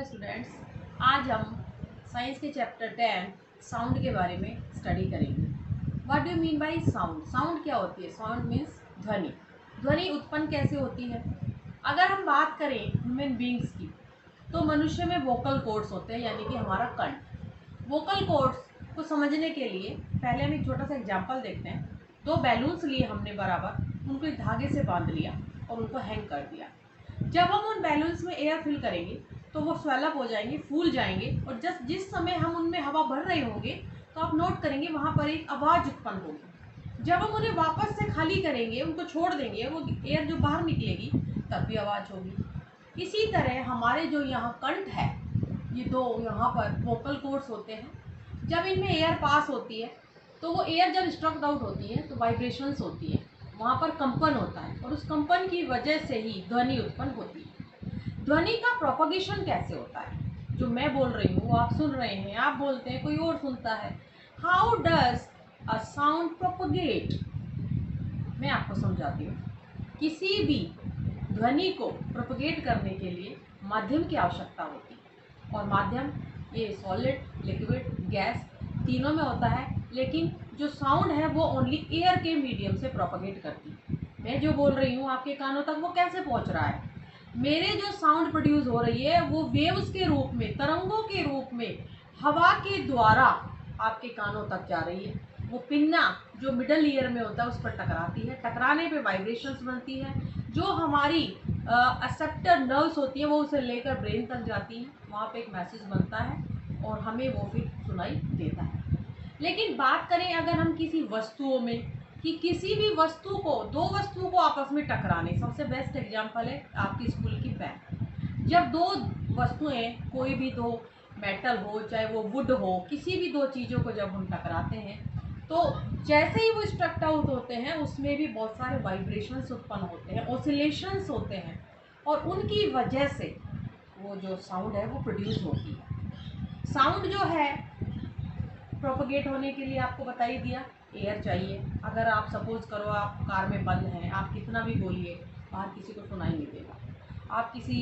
Hello students, आज हम science के चैप्टर 10 साउंड के बारे में स्टडी करेंगे। What do mean by sound? Sound क्या होती है? साउंड मीन्स ध्वनि। ध्वनि उत्पन्न कैसे होती है? अगर हम बात करें ह्यूमन बींग्स की, तो मनुष्य में वोकल कॉर्ड्स होते हैं, यानी कि हमारा कंठ। वोकल कॉर्ड्स को समझने के लिए पहले हम एक छोटा सा एग्जाम्पल देखते हैं। 2 बैलून्स लिए हमने बराबर, उनको एक धागे से बांध लिया और उनको हैंग कर दिया। जब हम उन बैलून्स में एयर फिल करेंगे तो वो स्वेलअप हो जाएंगे, फूल जाएंगे, और जिस समय हम उनमें हवा भर रहे होंगे तो आप नोट करेंगे वहाँ पर एक आवाज़ उत्पन्न होगी। जब हम उन्हें वापस से खाली करेंगे, उनको छोड़ देंगे, वो एयर जो बाहर निकलेगी तब भी आवाज़ होगी। इसी तरह हमारे जो यहाँ कंठ है, ये 2 यहाँ पर वोकल कॉर्ड्स होते हैं। जब इनमें एयर पास होती है तो वो एयर जब स्ट्रक आउट होती है तो वाइब्रेशंस होती है, वहाँ पर कंपन होता है, और उस कंपन की वजह से ही ध्वनि उत्पन्न होती है। ध्वनि का प्रोपगेशन कैसे होता है? जो मैं बोल रही हूँ वो आप सुन रहे हैं, आप बोलते हैं, कोई और सुनता है। How does a sound propagate? मैं आपको समझाती हूँ। किसी भी ध्वनि को प्रोपगेट करने के लिए माध्यम की आवश्यकता होती है, और माध्यम ये सॉलिड, लिक्विड, गैस तीनों में होता है। लेकिन जो साउंड है वो ओनली एयर के मीडियम से प्रोपगेट करती है। मैं जो बोल रही हूँ आपके कानों तक वो कैसे पहुँच रहा है? मेरे जो साउंड प्रोड्यूस हो रही है वो वेव्स के रूप में, तरंगों के रूप में हवा के द्वारा आपके कानों तक जा रही है। वो पिन्ना जो मिडल ईयर में होता है उस पर टकराती है, टकराने पे वाइब्रेशंस बनती है। जो हमारी एक्सेप्टर नर्व्स होती हैं वो उसे लेकर ब्रेन तक जाती हैं, वहाँ पे एक मैसेज बनता है और हमें वो फिर सुनाई देता है। लेकिन बात करें अगर हम किसी वस्तुओं में, कि किसी भी वस्तु को, 2 वस्तुओं को आपस में टकराने, सबसे बेस्ट एग्जांपल है आपकी स्कूल की पेन। जब 2 वस्तुएं, कोई भी 2 मेटल हो चाहे वो वुड हो, किसी भी 2 चीज़ों को जब हम टकराते हैं तो जैसे ही वो स्ट्रक्ट आउट होते हैं उसमें भी बहुत सारे वाइब्रेशंस उत्पन्न होते हैं, ऑसिलेशंस होते हैं, और उनकी वजह से वो जो साउंड है वो प्रोड्यूस होती है। साउंड जो है प्रोपगेट होने के लिए आपको बता ही दिया, एयर चाहिए। अगर आप सपोज करो आप कार में बंद हैं, आप कितना भी बोलिए बाहर किसी को सुनाई नहीं देगा। आप किसी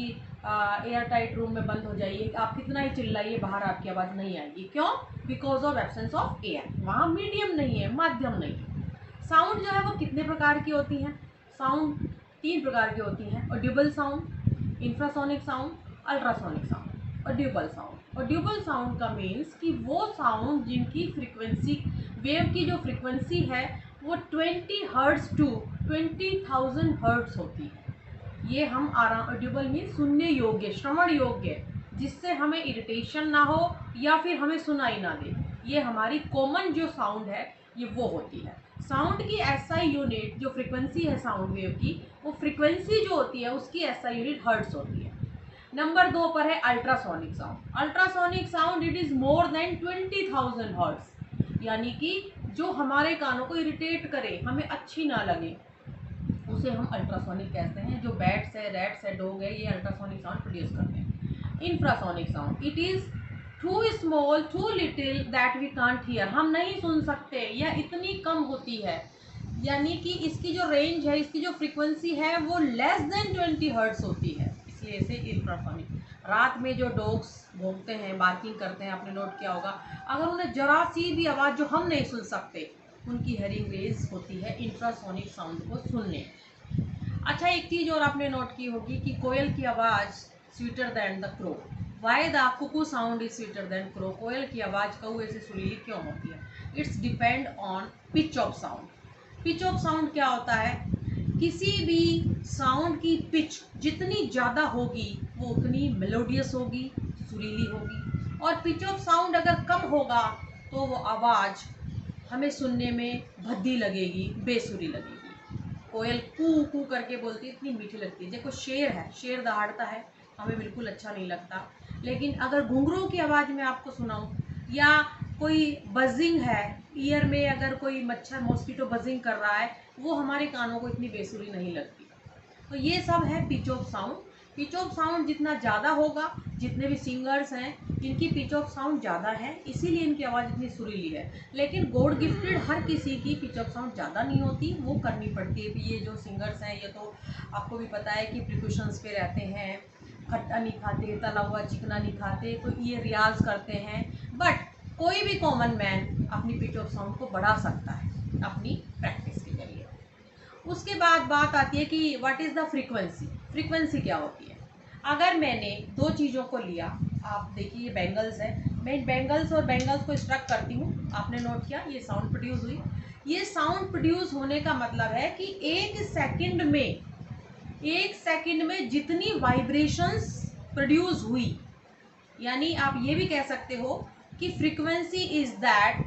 एयर टाइट रूम में बंद हो जाइए, आप कितना ही चिल्लाइए बाहर आपकी आवाज़ नहीं आएगी। क्यों? Because of absence of air. वहाँ मीडियम नहीं है, माध्यम नहीं है। साउंड जो है वो कितने प्रकार की होती हैं? साउंड 3 प्रकार की होती हैं। Audible sound, infrasonic sound, ultrasonic sound. Audible sound, Audible sound का मीन्स कि वो साउंड जिनकी फ्रीक्वेंसी, वेव की जो फ्रीक्वेंसी है वो 20 हर्ट्ज टू 20,000 हर्ट्ज होती है। ये हम ऑडिबल मीन्स सुनने योग्य, श्रवण योग्य, जिससे हमें इरिटेशन ना हो या फिर हमें सुनाई ना दे। ये हमारी कॉमन जो साउंड है ये वो होती है। साउंड की एसआई यूनिट, जो फ्रीक्वेंसी है साउंड वेव की, वो फ्रीक्वेंसी जो होती है उसकी एसआई यूनिट हर्ट्ज होती है। नंबर 2 पर है ultrasonic sound. Ultrasonic sound it is more than 20,000 hertz, यानी कि जो हमारे कानों को इरिटेट करे, हमें अच्छी ना लगे, उसे हम अल्ट्रासोनिक कहते हैं। जो बैट्स है, रैट्स है, डॉग है, ये अल्ट्रासोनिक साउंड प्रोड्यूस करते हैं। Infrasonic sound it is too small, too little that we can't hear, हम नहीं सुन सकते, यह इतनी कम होती है, यानी कि इसकी जो रेंज है, इसकी जो फ्रीक्वेंसी है वो लेस देन 20 हर्ट्ज होती है, इसलिए इसे इंफ्रासोनिक। रात में जो डॉग्स भौंकते हैं, बार्किंग करते हैं, आपने नोट किया होगा, अगर उन्हें जरा सी भी आवाज़ जो हम नहीं सुन सकते, उनकी हेयरिंग रेज होती है इंफ्रासोनिक साउंड को सुनने। अच्छा, एक चीज़ और आपने नोट की होगी कि कोयल की आवाज़ sweeter than the crow. Why the cuckoo sound is sweeter than crow? कोयल की आवाज़ कौवे से सुरीली क्यों होती है? It's depend on pitch of sound. Pitch of sound क्या होता है? किसी भी साउंड की पिच जितनी ज़्यादा होगी वो उतनी मेलोडियस होगी, सुरीली होगी, और पिच ऑफ साउंड अगर कम होगा तो वो आवाज़ हमें सुनने में भद्दी लगेगी, बेसुरी लगेगी। कोयल कू कू करके बोलती है, इतनी मीठी लगती है। देखो शेर है, शेर दहाड़ता है, हमें बिल्कुल अच्छा नहीं लगता। लेकिन अगर घुंघरू की आवाज़ में आपको सुनाऊं, या कोई बजिंग है ईयर में, अगर कोई मच्छर मॉस्किटो बजिंग कर रहा है, वो हमारे कानों को इतनी बेसुरी नहीं लगती। तो ये सब है pitch of sound. Pitch of sound जितना ज़्यादा होगा, जितने भी सिंगर्स हैं इनकी पिच ऑफ साउंड ज़्यादा है, इसीलिए इनकी आवाज़ इतनी सुरीली है। लेकिन गॉड गिफ्टेड हर किसी की पिच ऑफ साउंड ज़्यादा नहीं होती, वो करनी पड़ती है। ये जो सिंगर्स हैं ये तो आपको भी पता है कि प्रिकॉशंस पे रहते हैं, खट्टा नहीं खाते, तला हुआ चिकना नहीं खाते, तो ये रियाज करते हैं। बट कोई भी कॉमन मैन अपनी पिच ऑफ साउंड को बढ़ा सकता है अपनी प्रैक्टिस के जरिए। उसके बाद बात आती है कि what is the frequency. Frequency क्या होती है? अगर मैंने दो चीज़ों को लिया, आप देखिए ये बैंगल्स है, मैं इन बैंगल्स और बैंगल्स को स्ट्रक करती हूँ, आपने नोट किया ये साउंड प्रोड्यूस हुई। ये साउंड प्रोड्यूस होने का मतलब है कि एक सेकंड में जितनी वाइब्रेशंस प्रोड्यूस हुई, यानी आप ये भी कह सकते हो कि फ्रीक्वेंसी इज दैट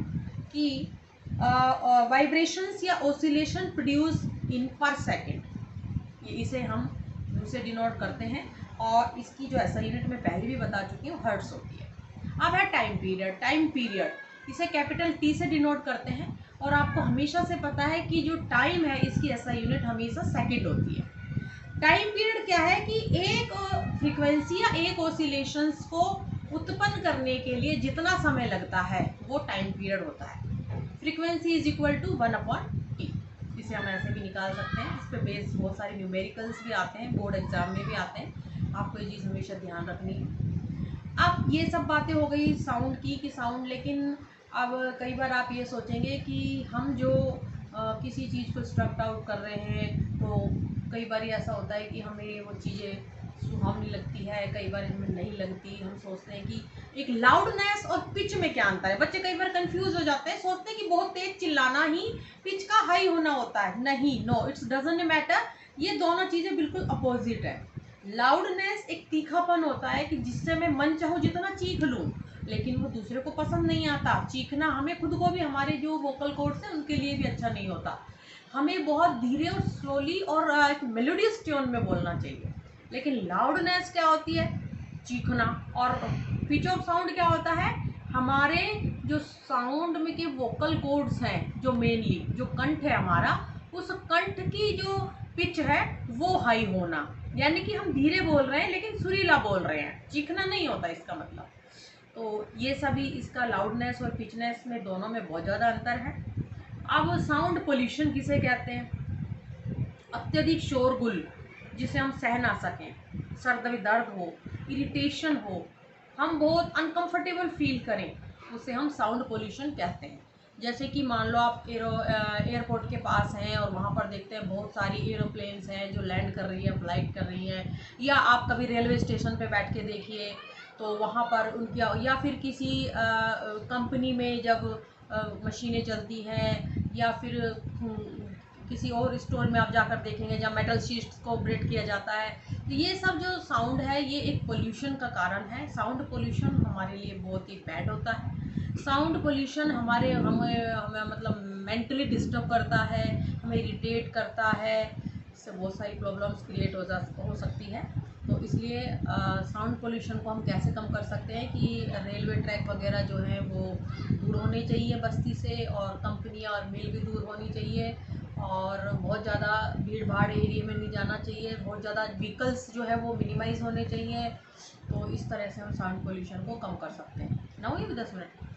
कि वाइब्रेशंस या ओसिलेशन प्रोड्यूस इन पर सेकेंड। ये इसे हम यू से डिनोट करते हैं, और इसकी जो ऐसा यूनिट मैं पहले भी बता चुकी हूँ, हर्ट्स होती है। अब है टाइम पीरियड। टाइम पीरियड इसे कैपिटल टी से डिनोट करते हैं, और आपको हमेशा से पता है कि जो टाइम है इसकी ऐसा यूनिट हमेशा सेकंड होती है। टाइम पीरियड क्या है कि एक फ्रीक्वेंसी या एक ओसिलेशंस को उत्पन्न करने के लिए जितना समय लगता है वो टाइम पीरियड होता है। Frequency is equal to 1/t। इसे हम ऐसे भी निकाल सकते हैं। इस पर बेस्ड बहुत सारे न्यूमेरिकल्स भी आते हैं, बोर्ड एग्जाम में भी आते हैं, आपको ये चीज़ हमेशा ध्यान रखनी है। अब ये सब बातें हो गई साउंड की कि साउंड, लेकिन अब कई बार आप ये सोचेंगे कि हम जो किसी चीज़ को स्ट्रक्ट आउट कर रहे हैं, तो कई बार ऐसा होता है कि हमें वो चीज़ें सुहावनी लगती है, कई बार हमें नहीं लगती। हम सोचते हैं कि एक लाउडनेस और पिच में क्या अंतर है। बच्चे कई बार कंफ्यूज हो जाते हैं, सोचते हैं कि बहुत तेज चिल्लाना ही पिच का हाई होना होता है। नहीं, नो, इट्स डजंट मैटर। ये दोनों चीज़ें बिल्कुल अपोजिट है। लाउडनेस एक तीखापन होता है कि जिससे मैं मन चाहूँ जितना चीख लूँ, लेकिन वो दूसरे को पसंद नहीं आता। चीखना हमें खुद को भी, हमारे जो वोकल कॉर्ड्स हैं उनके लिए भी अच्छा नहीं होता। हमें बहुत धीरे और स्लोली और एक मेलोडियस ट्यून में बोलना चाहिए। लेकिन लाउडनेस क्या होती है? चीखना। और पिच ऑफ साउंड क्या होता है? हमारे जो साउंड में के वोकल कॉर्ड्स हैं, जो मेनली जो कंठ है हमारा, उस कंठ की जो पिच है वो हाई होना, यानी कि हम धीरे बोल रहे हैं लेकिन सुरीला बोल रहे हैं, चीखना नहीं होता इसका मतलब। तो ये सभी इसका लाउडनेस और पिचनेस में दोनों में बहुत ज़्यादा अंतर है। अब साउंड पोल्यूशन किसे कहते हैं? अत्यधिक शोरगुल जिसे हम सह ना सकें, सर में दर्द हो, इरिटेशन हो, हम बहुत अनकंफर्टेबल फील करें, उसे हम साउंड पोल्यूशन कहते हैं। जैसे कि मान लो आप एयरपोर्ट के पास हैं और वहाँ पर देखते हैं बहुत सारी एरोप्लेन्स हैं जो लैंड कर रही हैं, फ्लाइट कर रही हैं, या आप कभी रेलवे स्टेशन पे बैठ के देखिए तो वहाँ पर उनकी, या फिर किसी कंपनी में जब मशीनें चलती हैं, या फिर किसी और स्टोर में आप जाकर देखेंगे जहाँ मेटल शीट्स को ऑपरेट किया जाता है, तो ये सब जो साउंड है ये एक पोल्यूशन का कारण है। साउंड पोल्यूशन हमारे लिए बहुत ही बैड होता है। साउंड पोल्यूशन हमें मतलब मेंटली डिस्टर्ब करता है, हमें इरिटेट करता है, इससे बहुत सारी प्रॉब्लम्स क्रिएट हो सकती है। तो इसलिए साउंड पोल्यूशन को हम कैसे कम कर सकते हैं कि रेलवे ट्रैक वगैरह जो है वो दूर होने चाहिए बस्ती से, और कंपनियां और मिल भी दूर होनी चाहिए, और बहुत ज़्यादा भीड़ भाड़ एरिया में नहीं जाना चाहिए, बहुत ज़्यादा व्हीकल्स जो है वो मिनिमाइज़ होने चाहिए। तो इस तरह से हम साउंड पोल्यूशन को कम कर सकते हैं। ना हुई 10 मिनट।